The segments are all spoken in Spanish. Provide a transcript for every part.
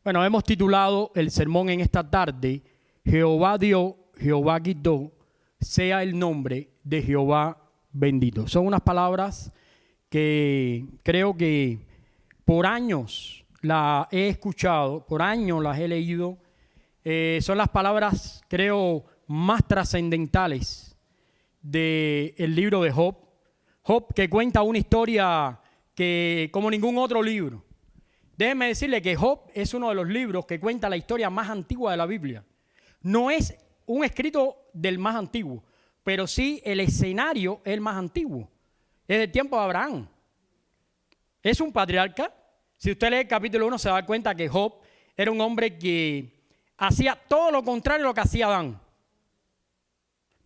Bueno, hemos titulado el sermón en esta tarde, Jehová dio, Jehová quitó, sea el nombre de Jehová bendito. Son unas palabras que creo que por años las he escuchado, por años las he leído. Son las palabras, creo, más trascendentales del libro de Job. Job, que cuenta una historia que como ningún otro libro. Déjenme decirle que Job es uno de los libros que cuenta la historia más antigua de la Biblia. No es un escrito del más antiguo, pero sí el escenario es el más antiguo. Es del tiempo de Abraham. Es un patriarca. Si usted lee el capítulo 1 se da cuenta que Job era un hombre que hacía todo lo contrario a lo que hacía Adán.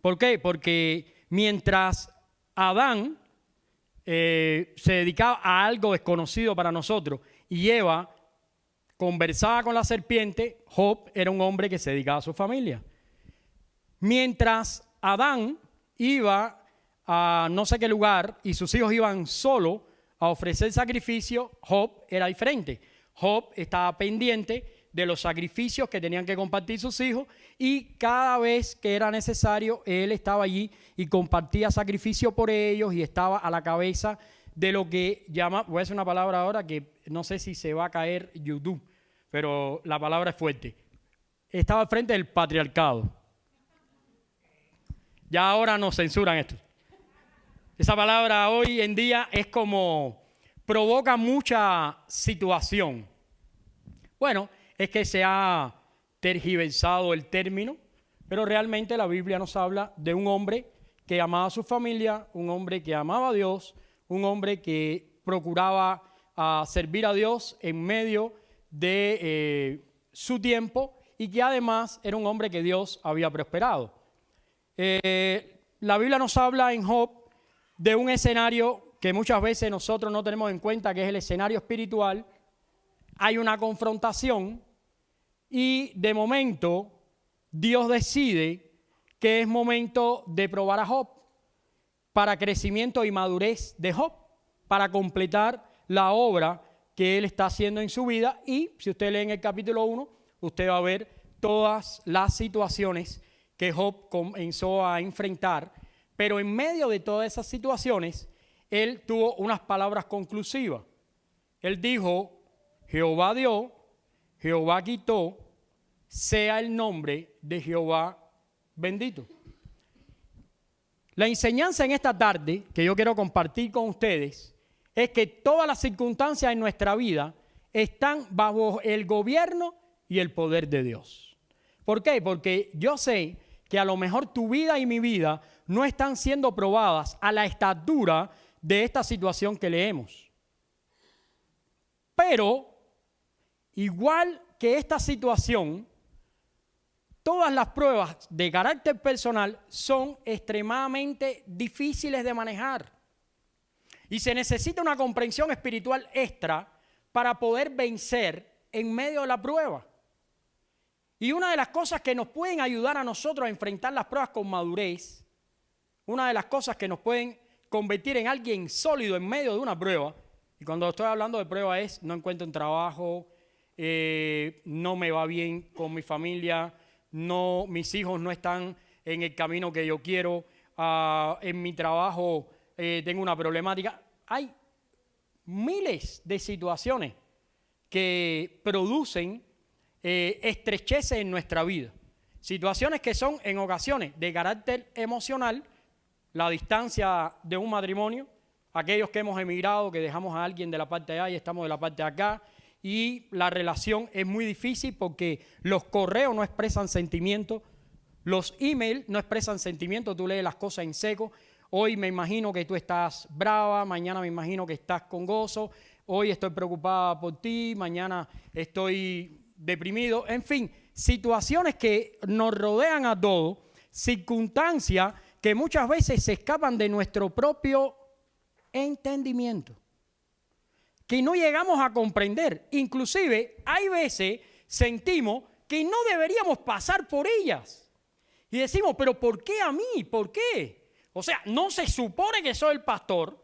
¿Por qué? Porque mientras Adán se dedicaba a algo desconocido para nosotros y Eva conversaba con la serpiente, Job era un hombre que se dedicaba a su familia. Mientras Adán iba a no sé qué lugar y sus hijos iban solo a ofrecer sacrificio, Job era diferente. Job estaba pendiente de los sacrificios que tenían que compartir sus hijos y cada vez que era necesario, él estaba allí y compartía sacrificio por ellos y estaba a la cabeza de lo que llama, voy a decir una palabra ahora que no sé si se va a caer YouTube, pero la palabra es fuerte. Estaba al frente del patriarcado. Ya ahora nos censuran esto. Esa palabra hoy en día es como, provoca mucha situación. Bueno, es que se ha tergiversado el término, pero realmente la Biblia nos habla de un hombre que amaba a su familia, un hombre que amaba a Dios, un hombre que procuraba servir a Dios en medio de su tiempo y que además era un hombre que Dios había prosperado. La Biblia nos habla en Job de un escenario que muchas veces nosotros no tenemos en cuenta, que es el escenario espiritual. Hay una confrontación y de momento Dios decide que es momento de probar a Job para crecimiento y madurez de Job, para completar la obra que él está haciendo en su vida. Y si usted lee en el capítulo 1, usted va a ver todas las situaciones que Job comenzó a enfrentar, pero en medio de todas esas situaciones, él tuvo unas palabras conclusivas. Él dijo, Jehová dio, Jehová quitó, sea el nombre de Jehová bendito. La enseñanza en esta tarde que yo quiero compartir con ustedes es que todas las circunstancias en nuestra vida están bajo el gobierno y el poder de Dios. ¿Por qué? Porque yo sé que a lo mejor tu vida y mi vida no están siendo probadas a la estatura de esta situación que leemos. Pero, igual que esta situación, todas las pruebas de carácter personal son extremadamente difíciles de manejar. Y se necesita una comprensión espiritual extra para poder vencer en medio de la prueba. Y una de las cosas que nos pueden ayudar a nosotros a enfrentar las pruebas con madurez, una de las cosas que nos pueden convertir en alguien sólido en medio de una prueba, y cuando estoy hablando de prueba es, no encuentro un trabajo, no me va bien con mi familia, no, mis hijos no están en el camino que yo quiero, en mi trabajo tengo una problemática. Hay miles de situaciones que producen estrecheces en nuestra vida. Situaciones que son en ocasiones de carácter emocional, la distancia de un matrimonio, aquellos que hemos emigrado, que dejamos a alguien de la parte de allá y estamos de la parte de acá, y la relación es muy difícil porque los correos no expresan sentimientos, los emails no expresan sentimientos, tú lees las cosas en seco. Hoy me imagino que tú estás brava, mañana me imagino que estás con gozo, hoy estoy preocupada por ti, mañana estoy deprimido. En fin, situaciones que nos rodean a todos, circunstancias que muchas veces se escapan de nuestro propio entendimiento, que no llegamos a comprender. Inclusive hay veces sentimos que no deberíamos pasar por ellas y decimos, pero ¿por qué a mí? ¿Por qué? O sea, no se supone que soy el pastor,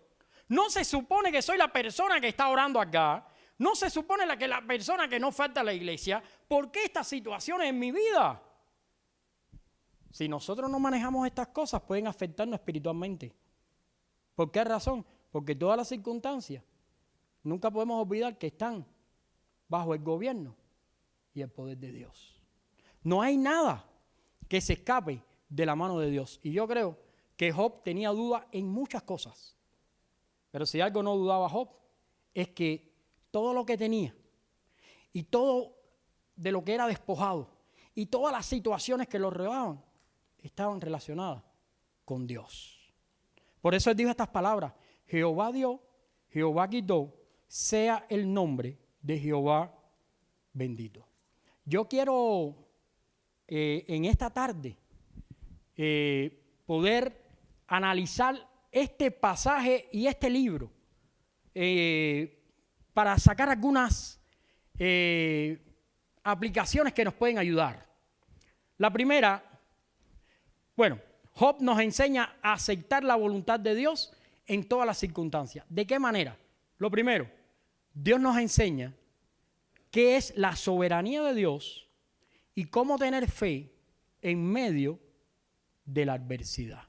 no se supone que soy la persona que está orando acá, ¿No se supone que la persona que no falta a la iglesia, por qué estas situaciones en mi vida? Si nosotros no manejamos estas cosas, pueden afectarnos espiritualmente. ¿Por qué razón? Porque todas las circunstancias, nunca podemos olvidar que están bajo el gobierno y el poder de Dios. No hay nada que se escape de la mano de Dios. Y yo creo que Job tenía duda en muchas cosas. Pero si algo no dudaba Job, es que todo lo que tenía y todo de lo que era despojado y todas las situaciones que lo rodeaban estaban relacionadas con Dios. Por eso él dijo estas palabras: Jehová dio, Jehová quitó, sea el nombre de Jehová bendito. Yo quiero en esta tarde poder analizar este pasaje y este libro para sacar algunas aplicaciones que nos pueden ayudar. La primera, bueno, Job nos enseña a aceptar la voluntad de Dios en todas las circunstancias. ¿De qué manera? Lo primero, Dios nos enseña qué es la soberanía de Dios y cómo tener fe en medio de la adversidad.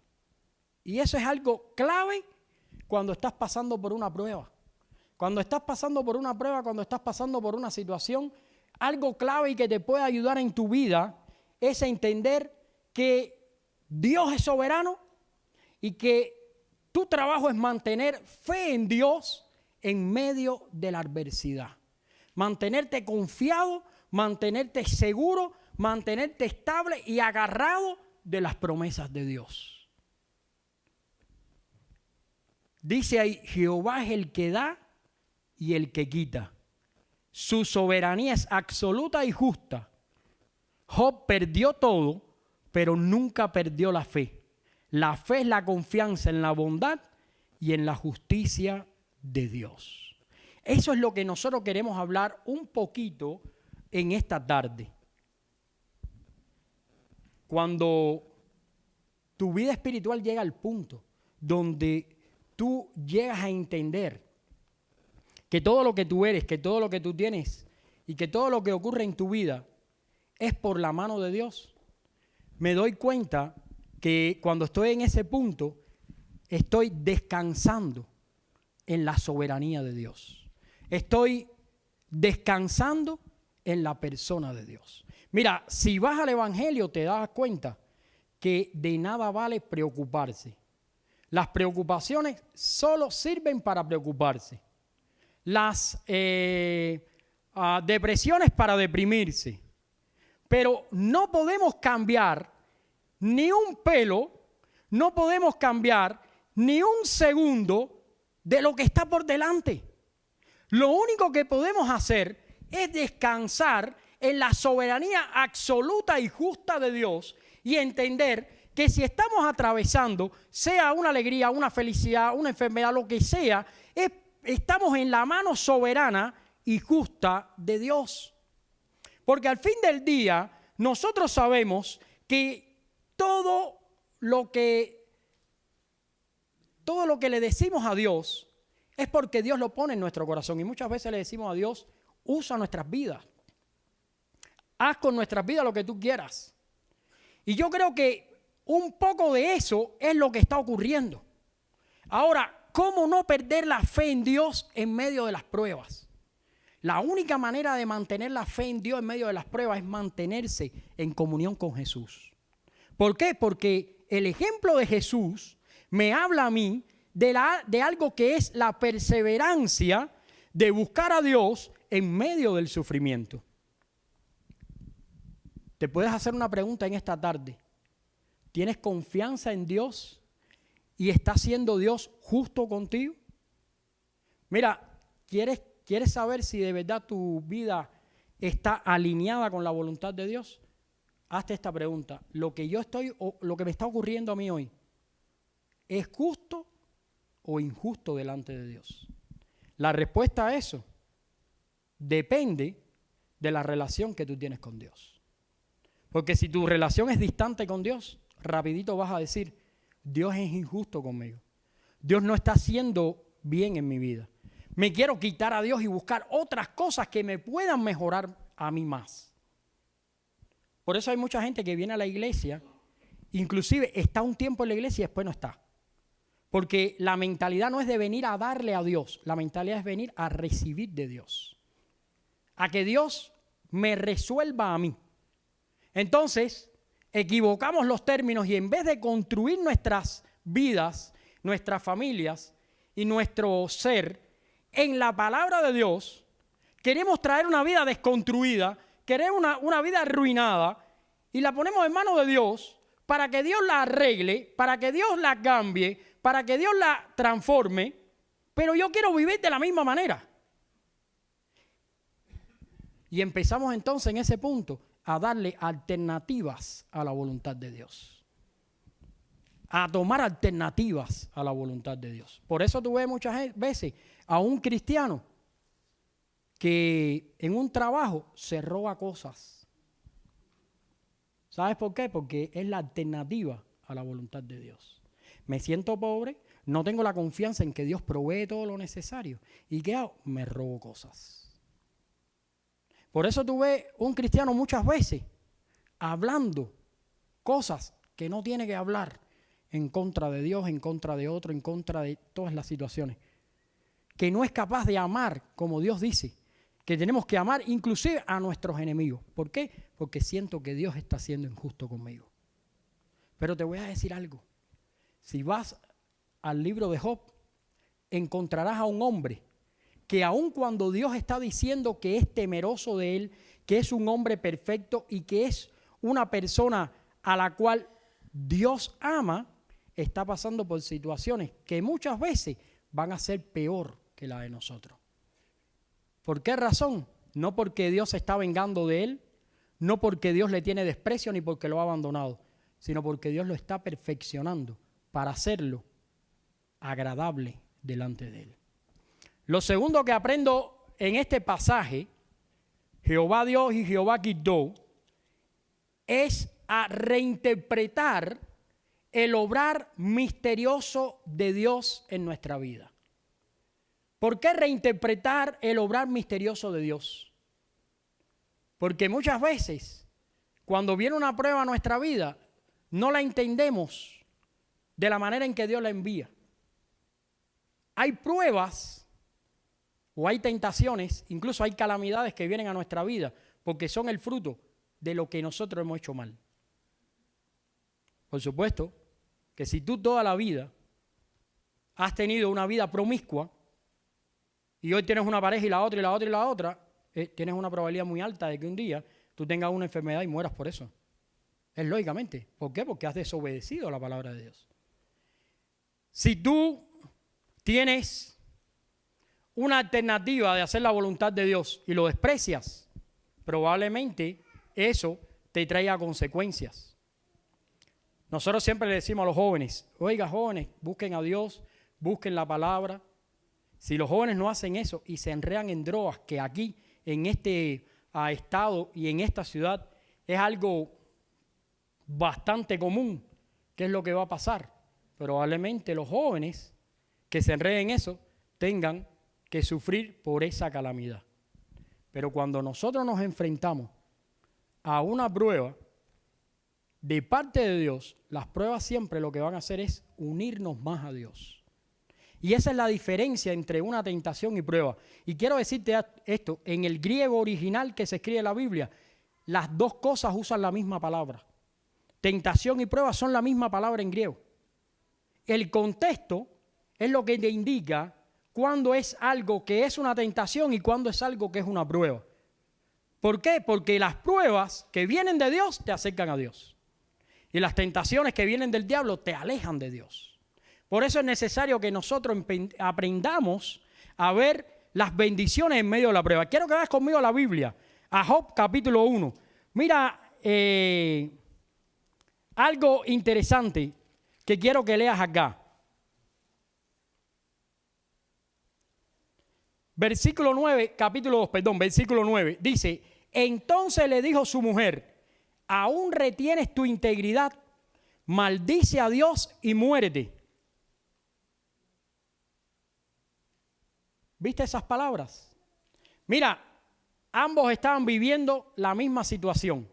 Y eso es algo clave cuando estás pasando por una prueba. Cuando estás pasando por una prueba, cuando estás pasando por una situación, algo clave y que te puede ayudar en tu vida es entender que Dios es soberano y que tu trabajo es mantener fe en Dios en medio de la adversidad. Mantenerte confiado, mantenerte seguro, mantenerte estable y agarrado de las promesas de Dios. Dice ahí, Jehová es el que da y el que quita. Su soberanía es absoluta y justa. Job perdió todo, pero nunca perdió la fe. La fe es la confianza en la bondad y en la justicia de Dios. Eso es lo que nosotros queremos hablar un poquito en esta tarde. Cuando tu vida espiritual llega al punto donde tú llegas a entender que todo lo que tú eres, que todo lo que tú tienes y que todo lo que ocurre en tu vida es por la mano de Dios, me doy cuenta que cuando estoy en ese punto estoy descansando en la soberanía de Dios. Estoy descansando en la persona de Dios. Mira, si vas al Evangelio te das cuenta que de nada vale preocuparse. Las preocupaciones solo sirven para preocuparse. Las depresiones para deprimirse. Pero no podemos cambiar ni un pelo, no podemos cambiar ni un segundo de lo que está por delante. Lo único que podemos hacer es descansar en la soberanía absoluta y justa de Dios y entender que si estamos atravesando, sea una alegría, una felicidad, una enfermedad, lo que sea, estamos en la mano soberana y justa de Dios. Porque al fin del día, nosotros sabemos que todo lo que le decimos a Dios es porque Dios lo pone en nuestro corazón. Y muchas veces le decimos a Dios, usa nuestras vidas. Haz con nuestras vidas lo que tú quieras. Y yo creo que un poco de eso es lo que está ocurriendo. Ahora, ¿cómo no perder la fe en Dios en medio de las pruebas? La única manera de mantener la fe en Dios en medio de las pruebas es mantenerse en comunión con Jesús. ¿Por qué? Porque el ejemplo de Jesús me habla a mí de algo que es la perseverancia de buscar a Dios en medio del sufrimiento. Te puedes hacer una pregunta en esta tarde. ¿Tienes confianza en Dios y está siendo Dios justo contigo? Mira, ¿quieres saber si de verdad tu vida está alineada con la voluntad de Dios? Hazte esta pregunta. ¿Lo que me está ocurriendo a mí hoy es justo o injusto delante de Dios? La respuesta a eso depende de la relación que tú tienes con Dios. Porque si tu relación es distante con Dios, rapidito vas a decir, Dios es injusto conmigo. Dios no está haciendo bien en mi vida. Me quiero quitar a Dios y buscar otras cosas que me puedan mejorar a mí más. Por eso hay mucha gente que viene a la iglesia, inclusive está un tiempo en la iglesia y después no está. Porque la mentalidad no es de venir a darle a Dios, la mentalidad es venir a recibir de Dios. A que Dios me resuelva a mí. Entonces, equivocamos los términos y en vez de construir nuestras vidas, nuestras familias y nuestro ser en la palabra de Dios, queremos traer una vida desconstruida, queremos una vida arruinada y la ponemos en manos de Dios para que Dios la arregle, para que Dios la cambie, para que Dios la transforme, pero yo quiero vivir de la misma manera. Y empezamos entonces en ese punto a darle alternativas a la voluntad de Dios. A tomar alternativas a la voluntad de Dios. Por eso tú ves muchas veces a un cristiano que en un trabajo se roba cosas. ¿Sabes por qué? Porque es la alternativa a la voluntad de Dios. Me siento pobre, no tengo la confianza en que Dios provee todo lo necesario. ¿Y qué hago? Me robo cosas. Por eso tú ves un cristiano muchas veces hablando cosas que no tiene que hablar en contra de Dios, en contra de otro, en contra de todas las situaciones. Que no es capaz de amar como Dios dice, que tenemos que amar inclusive a nuestros enemigos. ¿Por qué? Porque siento que Dios está siendo injusto conmigo. Pero te voy a decir algo. Si vas al libro de Job, encontrarás a un hombre que aun cuando Dios está diciendo que es temeroso de él, que es un hombre perfecto y que es una persona a la cual Dios ama, está pasando por situaciones que muchas veces van a ser peor que la de nosotros. ¿Por qué razón? No porque Dios se está vengando de él, no porque Dios le tiene desprecio ni porque lo ha abandonado, sino porque Dios lo está perfeccionando para hacerlo agradable delante de él. Lo segundo que aprendo en este pasaje, Jehová Dios y Jehová quitó, es a reinterpretar el obrar misterioso de Dios en nuestra vida. ¿Por qué reinterpretar el obrar misterioso de Dios? Porque muchas veces, cuando viene una prueba a nuestra vida, no la entendemos de la manera en que Dios la envía. Hay pruebas o hay tentaciones, incluso hay calamidades que vienen a nuestra vida porque son el fruto de lo que nosotros hemos hecho mal. Por supuesto que si tú toda la vida has tenido una vida promiscua y hoy tienes una pareja y la otra y la otra y la otra, tienes una probabilidad muy alta de que un día tú tengas una enfermedad y mueras por eso. Es lógicamente. ¿Por qué? Porque has desobedecido la palabra de Dios. Si tú tienes una alternativa de hacer la voluntad de Dios y lo desprecias, probablemente eso te traiga consecuencias. Nosotros siempre le decimos a los jóvenes, oiga jóvenes, busquen a Dios, busquen la palabra. Si los jóvenes no hacen eso y se enredan en drogas, que aquí en este estado y en esta ciudad es algo bastante común, ¿qué es lo que va a pasar? Probablemente los jóvenes que se enreden en eso tengan que sufrir por esa calamidad. Pero cuando nosotros nos enfrentamos a una prueba de parte de Dios, las pruebas siempre lo que van a hacer es unirnos más a Dios. Y esa es la diferencia entre una tentación y prueba. Y quiero decirte esto, en el griego original que se escribe en la Biblia, las dos cosas usan la misma palabra. Tentación y prueba son la misma palabra en griego. El contexto es lo que te indica cuándo es algo que es una tentación y cuándo es algo que es una prueba. ¿Por qué? Porque las pruebas que vienen de Dios te acercan a Dios. Y las tentaciones que vienen del diablo te alejan de Dios. Por eso es necesario que nosotros aprendamos a ver las bendiciones en medio de la prueba. Quiero que veas conmigo la Biblia, a Job capítulo 1. Mira, algo interesante que quiero que leas acá. Versículo 9, capítulo 2, perdón, versículo 9, dice, entonces le dijo su mujer, ¿aún retienes tu integridad? Maldice a Dios y muérete. ¿Viste esas palabras? Mira, ambos estaban viviendo la misma situación.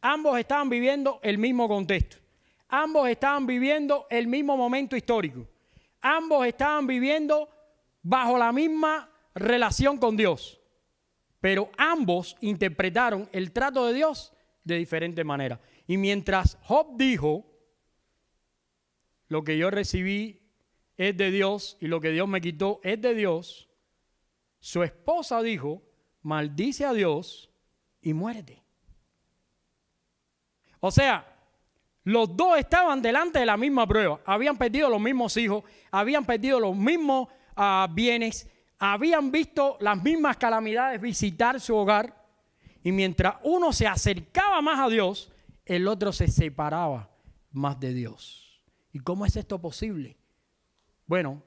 Ambos estaban viviendo el mismo contexto. Ambos estaban viviendo el mismo momento histórico. Ambos estaban viviendo bajo la misma relación con Dios. Pero ambos interpretaron el trato de Dios de diferente manera. Y mientras Job dijo, lo que yo recibí es de Dios y lo que Dios me quitó es de Dios, su esposa dijo, maldice a Dios y muérete. O sea, los dos estaban delante de la misma prueba. Habían perdido los mismos hijos, habían perdido los mismos bienes, habían visto las mismas calamidades visitar su hogar. Y mientras uno se acercaba más a Dios, el otro se separaba más de Dios. ¿Y cómo es esto posible? Bueno,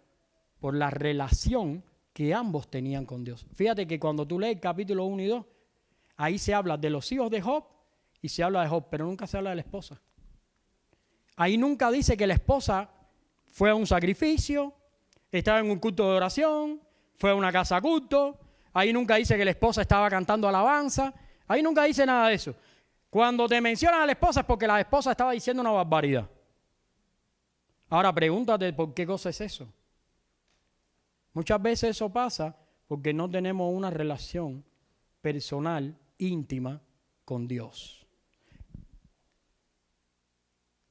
por la relación que ambos tenían con Dios. Fíjate que cuando tú lees el capítulo 1 y 2, ahí se habla de los hijos de Job y se habla de Job, pero nunca se habla de la esposa. Ahí nunca dice que la esposa fue a un sacrificio, estaba en un culto de oración, fue a una casa culto. Ahí nunca dice que la esposa estaba cantando alabanza. Ahí nunca dice nada de eso. Cuando te mencionan a la esposa es porque la esposa estaba diciendo una barbaridad. Ahora pregúntate por qué cosa es eso. Muchas veces eso pasa porque no tenemos una relación personal, íntima con Dios.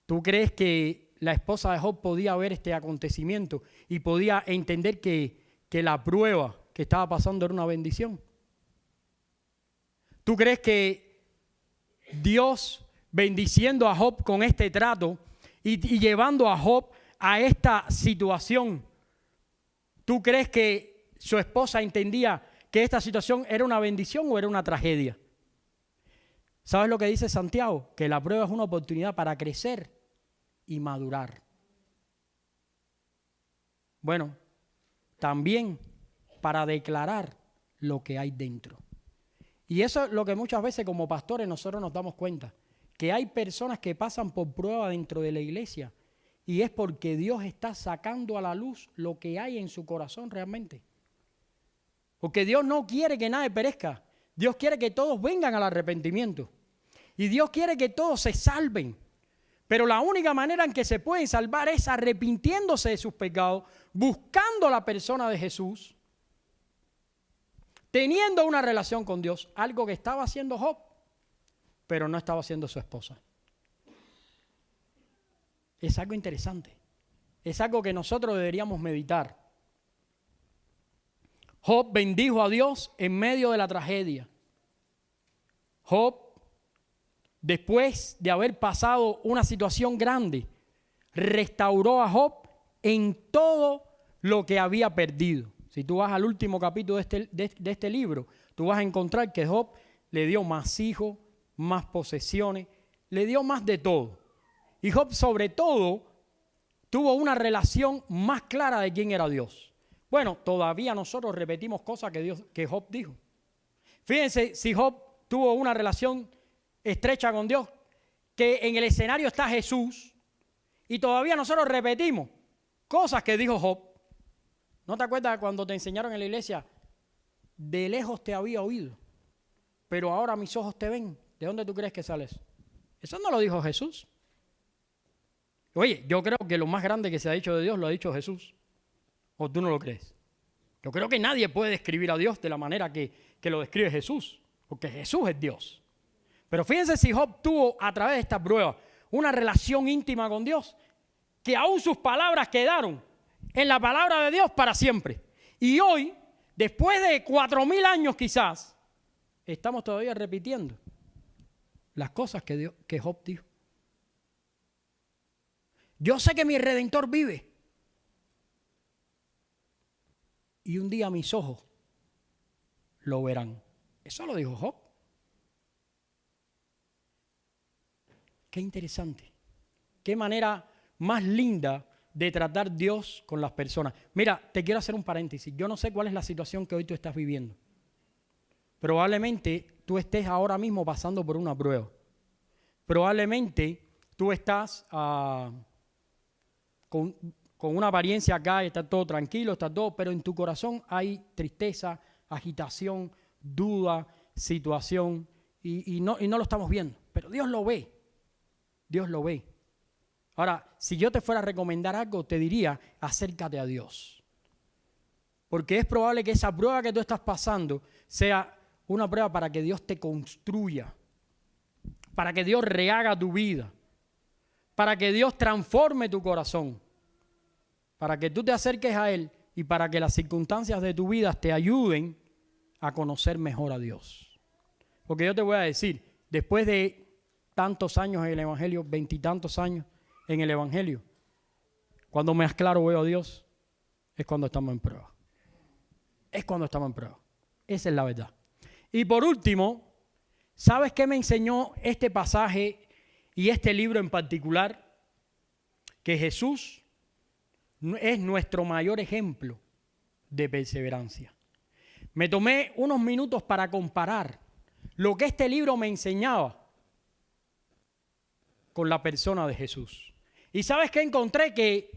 ¿Tú crees que la esposa de Job podía ver este acontecimiento y podía entender que la prueba que estaba pasando era una bendición? ¿Tú crees que Dios bendiciendo a Job con este trato y llevando a Job a esta situación, tú crees que su esposa entendía que esta situación era una bendición o era una tragedia? ¿Sabes lo que dice Santiago? Que la prueba es una oportunidad para crecer y madurar. Bueno, también para declarar lo que hay dentro. Y eso es lo que muchas veces como pastores nosotros nos damos cuenta, que hay personas que pasan por prueba dentro de la iglesia y es porque Dios está sacando a la luz lo que hay en su corazón realmente. Porque Dios no quiere que nadie perezca. Dios quiere que todos vengan al arrepentimiento. Y Dios quiere que todos se salven. Pero la única manera en que se pueden salvar es arrepintiéndose de sus pecados, buscando la persona de Jesús, teniendo una relación con Dios, algo que estaba haciendo Job, pero no estaba haciendo su esposa. Es algo interesante. Es algo que nosotros deberíamos meditar. Job bendijo a Dios en medio de la tragedia. Job, después de haber pasado una situación grande, restauró a Job en todo lo que había perdido. Si tú vas al último capítulo de este libro, tú vas a encontrar que Job le dio más hijos, más posesiones, le dio más de todo. Y Job, sobre todo, tuvo una relación más clara de quién era Dios. Bueno, todavía nosotros repetimos cosas que Job dijo. Fíjense, si Job tuvo una relación estrecha con Dios, que en el escenario está Jesús, y todavía nosotros repetimos cosas que dijo Job. ¿No te acuerdas cuando te enseñaron en la iglesia? De lejos te había oído, pero ahora mis ojos te ven. ¿De dónde tú crees que sale eso? Eso no lo dijo Jesús. Oye, yo creo que lo más grande que se ha dicho de Dios lo ha dicho Jesús. ¿O tú no lo crees? Yo creo que nadie puede describir a Dios de la manera que lo describe Jesús, porque Jesús es Dios. Pero fíjense si Job tuvo a través de esta prueba una relación íntima con Dios, que aún sus palabras quedaron en la palabra de Dios para siempre. Y hoy, después de 4,000 años quizás, estamos todavía repitiendo las cosas que Job dijo. Yo sé que mi Redentor vive. Y un día mis ojos lo verán. Eso lo dijo Job. Qué interesante. Qué manera más linda de tratar Dios con las personas. Mira, te quiero hacer un paréntesis. Yo no sé cuál es la situación que hoy tú estás viviendo. Probablemente tú estés ahora mismo pasando por una prueba. Probablemente tú estás con una apariencia acá, está todo tranquilo, está todo, pero en tu corazón hay tristeza, agitación, duda, situación, y no lo estamos viendo. Pero Dios lo ve. Dios lo ve. Ahora, si yo te fuera a recomendar algo, te diría, acércate a Dios. Porque es probable que esa prueba que tú estás pasando sea una prueba para que Dios te construya, para que Dios rehaga tu vida, para que Dios transforme tu corazón, para que tú te acerques a Él y para que las circunstancias de tu vida te ayuden a conocer mejor a Dios. Porque yo te voy a decir, después de tantos años en el Evangelio, 20 y tantos años en el Evangelio, cuando más claro veo a Dios, es cuando estamos en prueba. Es cuando estamos en prueba. Esa es la verdad. Y por último, ¿sabes qué me enseñó este pasaje y este libro en particular? Que Jesús es nuestro mayor ejemplo de perseverancia. Me tomé unos minutos para comparar lo que este libro me enseñaba con la persona de Jesús. Y ¿sabes qué encontré? Que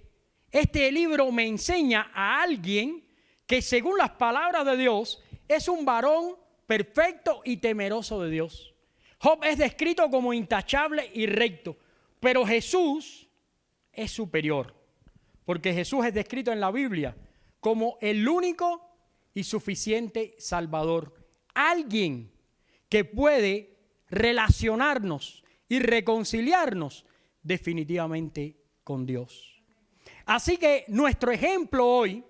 este libro me enseña a alguien que, según las palabras de Dios, es un varón perfecto y temeroso de Dios. Job es descrito como intachable y recto, pero Jesús es superior, porque Jesús es descrito en la Biblia como el único y suficiente Salvador. Alguien que puede relacionarnos y reconciliarnos definitivamente con Dios. Así que nuestro ejemplo hoy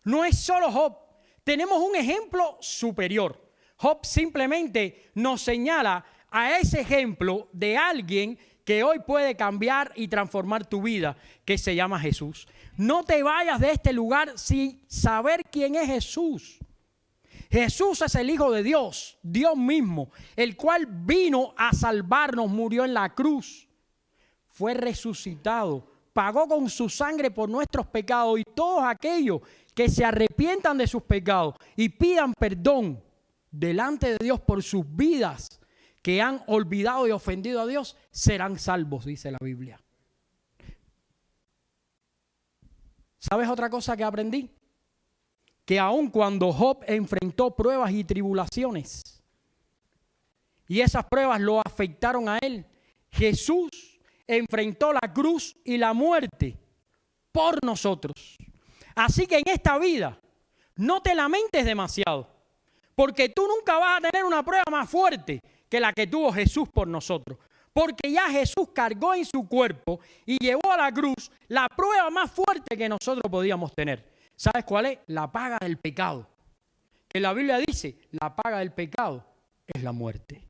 no es solo Job. Tenemos un ejemplo superior. Job simplemente nos señala a ese ejemplo de alguien que hoy puede cambiar y transformar tu vida, que se llama Jesús. No te vayas de este lugar sin saber quién es Jesús. Jesús es el Hijo de Dios, Dios mismo, el cual vino a salvarnos, murió en la cruz, fue resucitado, pagó con su sangre por nuestros pecados, y todos aquellos que se arrepientan de sus pecados y pidan perdón delante de Dios por sus vidas que han olvidado y ofendido a Dios, serán salvos, dice la Biblia. ¿Sabes otra cosa que aprendí? Que aun cuando Job enfrentó pruebas y tribulaciones, y esas pruebas lo afectaron a él, Jesús enfrentó la cruz y la muerte por nosotros. Así que en esta vida no te lamentes demasiado, porque tú nunca vas a tener una prueba más fuerte que la que tuvo Jesús por nosotros. Porque ya Jesús cargó en su cuerpo y llevó a la cruz la prueba más fuerte que nosotros podíamos tener. ¿Sabes cuál es? La paga del pecado. Que la Biblia dice, la paga del pecado es la muerte.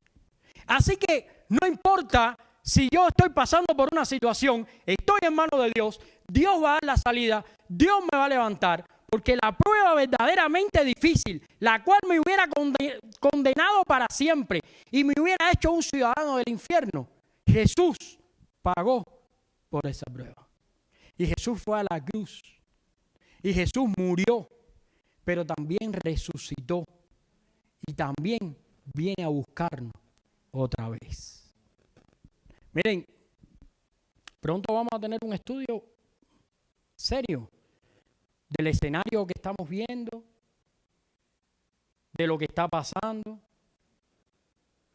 Así que no importa si yo estoy pasando por una situación, estoy en manos de Dios, Dios va a dar la salida, Dios me va a levantar, porque la prueba verdaderamente difícil, la cual me hubiera condenado para siempre y me hubiera hecho un ciudadano del infierno, Jesús pagó por esa prueba. Y Jesús fue a la cruz. Y Jesús murió, pero también resucitó. Y también viene a buscarnos otra vez. Miren, pronto vamos a tener un estudio serio del escenario que estamos viendo, de lo que está pasando.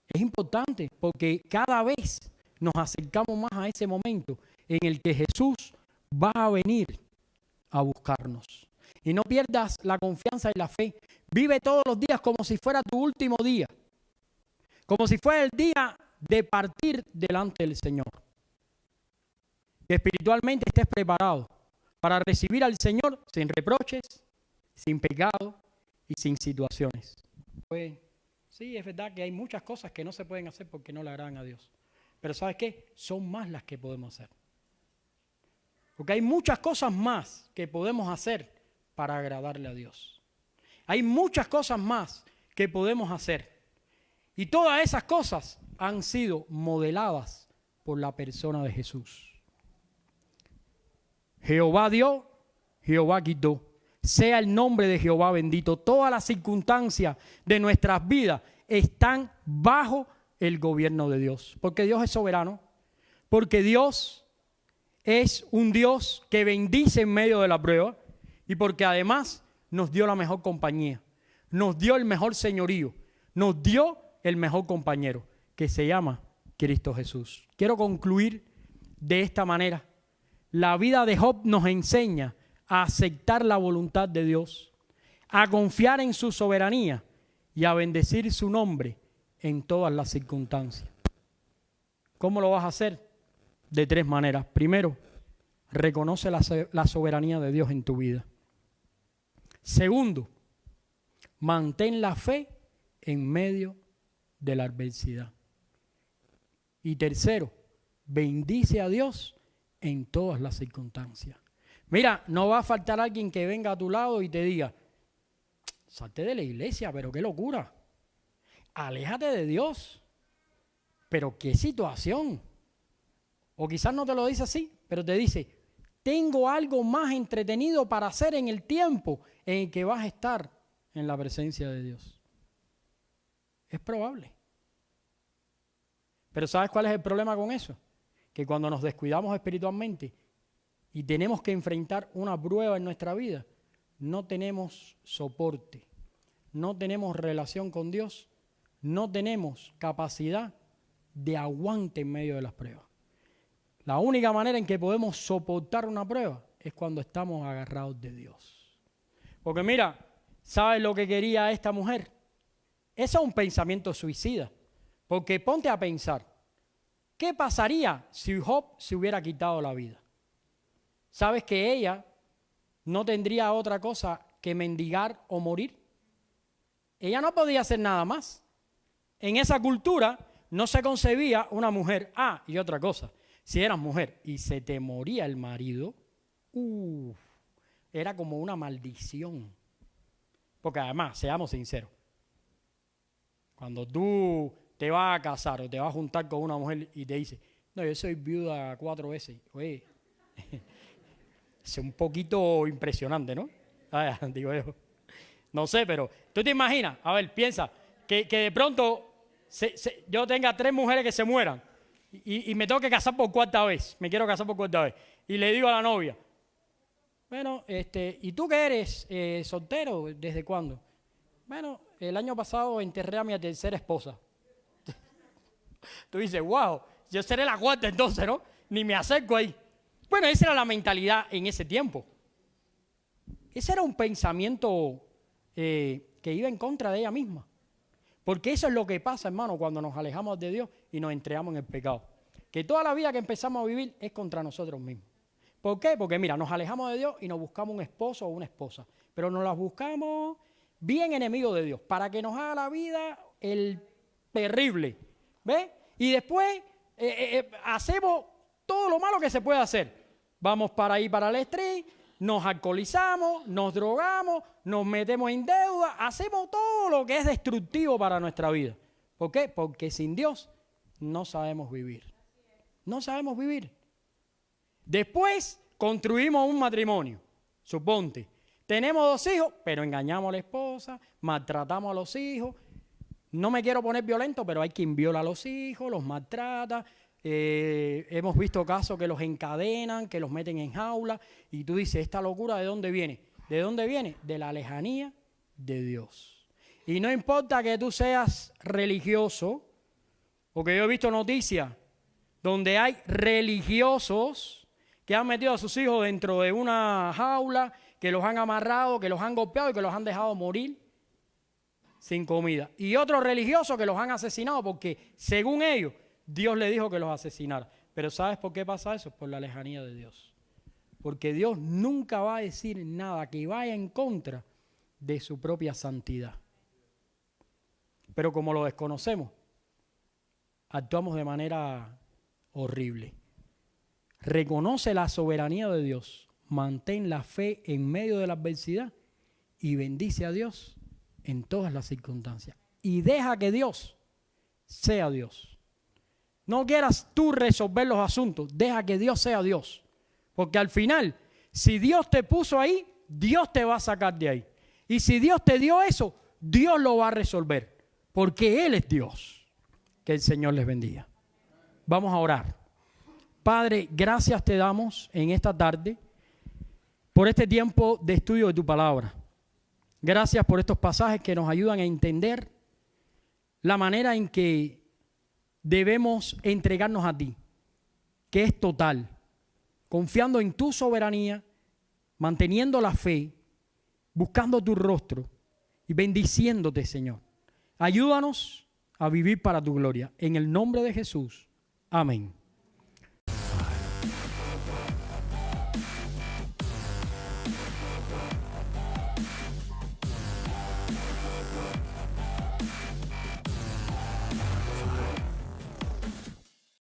Es importante porque cada vez nos acercamos más a ese momento en el que Jesús va a venir a buscarnos. Y no pierdas la confianza y la fe. Vive todos los días como si fuera tu último día, como si fuera el día de partir delante del Señor. Que espiritualmente estés preparado para recibir al Señor sin reproches, sin pecado y sin situaciones. Pues sí, es verdad que hay muchas cosas que no se pueden hacer porque no le agradan a Dios. Pero ¿sabes qué? Son más las que podemos hacer. Porque hay muchas cosas más que podemos hacer para agradarle a Dios. Hay muchas cosas más que podemos hacer. Y todas esas cosas han sido modeladas por la persona de Jesús. Jehová dio, Jehová quitó. Sea el nombre de Jehová bendito. Todas las circunstancias de nuestras vidas están bajo el gobierno de Dios. Porque Dios es soberano. Porque Dios es un Dios que bendice en medio de la prueba y porque además nos dio la mejor compañía, nos dio el mejor señorío, nos dio el mejor compañero, que se llama Cristo Jesús. Quiero concluir de esta manera. La vida de Job nos enseña a aceptar la voluntad de Dios, a confiar en su soberanía y a bendecir su nombre en todas las circunstancias. ¿Cómo lo vas a hacer? De 3 maneras. Primero, reconoce la soberanía de Dios en tu vida. Segundo, mantén la fe en medio de la adversidad. Y tercero, bendice a Dios en todas las circunstancias. Mira, no va a faltar alguien que venga a tu lado y te diga, salte de la iglesia, pero qué locura. Aléjate de Dios. Pero qué situación. O quizás no te lo dice así, pero te dice, tengo algo más entretenido para hacer en el tiempo en el que vas a estar en la presencia de Dios. Es probable. Pero ¿sabes cuál es el problema con eso? Que cuando nos descuidamos espiritualmente y tenemos que enfrentar una prueba en nuestra vida, no tenemos soporte, no tenemos relación con Dios, no tenemos capacidad de aguante en medio de las pruebas. La única manera en que podemos soportar una prueba es cuando estamos agarrados de Dios. Porque mira, ¿sabes lo que quería esta mujer? Eso es un pensamiento suicida. Porque ponte a pensar, ¿qué pasaría si Job se hubiera quitado la vida? ¿Sabes que ella no tendría otra cosa que mendigar o morir? Ella no podía hacer nada más. En esa cultura no se concebía una mujer. Y otra cosa, si eras mujer y se te moría el marido, era como una maldición. Porque además, seamos sinceros, cuando tú te vas a casar o te vas a juntar con una mujer y te dice, no, yo soy viuda 4 veces, oye, es un poquito impresionante, ¿no? Digo yo. No sé, pero tú te imaginas, a ver, piensa, que de pronto yo tenga 3 mujeres que se mueran y me tengo que casar por 4ª vez, me quiero casar por 4ª vez, y le digo a la novia, bueno, ¿y tú que eres soltero? ¿Desde cuándo? Bueno, el año pasado enterré a mi 3ª esposa. Tú dices, wow, yo seré la 4ª entonces, ¿no? Ni me acerco ahí. Bueno, esa era la mentalidad en ese tiempo. Ese era un pensamiento que iba en contra de ella misma. Porque eso es lo que pasa, hermano, cuando nos alejamos de Dios y nos entregamos en el pecado. Que toda la vida que empezamos a vivir es contra nosotros mismos. ¿Por qué? Porque mira, nos alejamos de Dios y nos buscamos un esposo o una esposa. Pero nos las buscamos bien enemigos de Dios, para que nos haga la vida el terrible. ¿Ves? Y después hacemos todo lo malo que se puede hacer. Vamos para ahí, para el estrés, nos alcoholizamos, nos drogamos, nos metemos en deuda, hacemos todo lo que es destructivo para nuestra vida. ¿Por qué? Porque sin Dios no sabemos vivir. No sabemos vivir. Después construimos un matrimonio, suponte. Tenemos 2 hijos, pero engañamos a la esposa, maltratamos a los hijos. No me quiero poner violento, pero hay quien viola a los hijos, los maltrata. Hemos visto casos que los encadenan, que los meten en jaula. Y tú dices, ¿esta locura de dónde viene? ¿De dónde viene? De la lejanía de Dios. Y no importa que tú seas religioso, porque yo he visto noticias donde hay religiosos que han metido a sus hijos dentro de una jaula, que los han amarrado, que los han golpeado y que los han dejado morir sin comida. Y otros religiosos que los han asesinado porque, según ellos, Dios le dijo que los asesinara. Pero ¿sabes por qué pasa eso? Por la lejanía de Dios. Porque Dios nunca va a decir nada que vaya en contra de su propia santidad. Pero como lo desconocemos, actuamos de manera horrible. Reconoce la soberanía de Dios, mantén la fe en medio de la adversidad y bendice a Dios en todas las circunstancias. Y deja que Dios sea Dios. No quieras tú resolver los asuntos, deja que Dios sea Dios. Porque al final, si Dios te puso ahí, Dios te va a sacar de ahí. Y si Dios te dio eso, Dios lo va a resolver. Porque Él es Dios. Que el Señor les bendiga. Vamos a orar. Padre, gracias te damos en esta tarde por este tiempo de estudio de tu palabra. Gracias por estos pasajes que nos ayudan a entender la manera en que debemos entregarnos a ti, que es total, confiando en tu soberanía, manteniendo la fe, buscando tu rostro y bendiciéndote, Señor. Ayúdanos a vivir para tu gloria. En el nombre de Jesús. Amén.